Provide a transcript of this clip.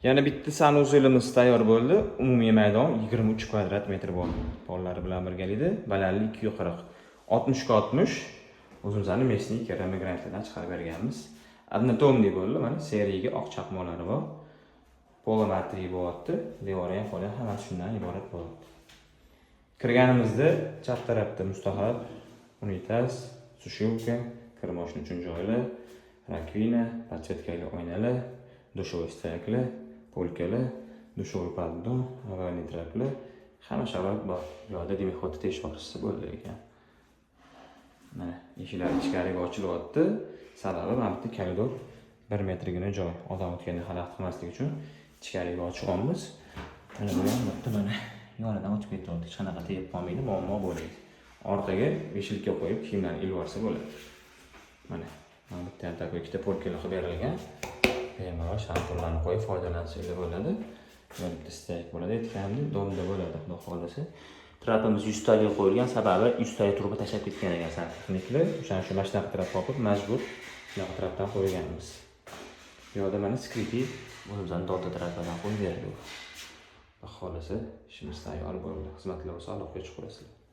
Yana bitta sanuzelimiz tayyor bo'ldi. Umumiy maydon 23 kvadrat metr bo'ldi. Pollari bilan birgalikda balandlik 240. 60 ga 60. O'zimizning mesnik keramik granitdan chiqarib berganmiz. Однотонный bo'ldi. Mana seriyaga oq chaqmoqlari bor. Polometri bo'lyapti. Devori ham qo'li hammasi shundan iborat bo'lyapti. Kirganimizda chap tarafda mustahab, unitaz, sushilka, kir moshina uchun joylar, rakvina, podchetkali oynalar, dushovый staklar, polkalar, dushovый podдон, avariy traklar, hamma sharoit bor. Yo'lda demak xuddi tesh borishsa bo'ldi ekan. Mana eshiklar ichkariga ochilyapti. Sababi mana bu koridor 1 metrgina joy. Odam o'tganda xalaqit qilmaslik uchun ichkariga ochganmiz. Mana bu ham bitta mana yonidan o'tib ketyapti. Hech qanaqa tegib qolmaydi, muammo bo'lmaydi. Orqaga beshilka qo'yib kiyimlarni ilib olsa bo'ladi. Mana bitta takoy ikkita polkalar qilib berilgan. Bemalol shampunlarni qo'yib foydalansangiz bo'ladi. Mana bitta stek bo'ladi, aytgandim, domda bo'ladi, xudo xolasa. Trapimiz 100 taga qo'yilgan, sababi 100 taga turba tashab ketgan ekan santexniklar. O'shaning uchun mashina trap qo'yib majbur shunaqa trapdan qo'yganmiz. Bu yerda mana skripi o'zimizdan dolda trapdan qo'yib berdik. Xudo xolasa ishimiz tayyor bo'ldi. Xizmatlar bo'lsa aloqaga chiqasizlar.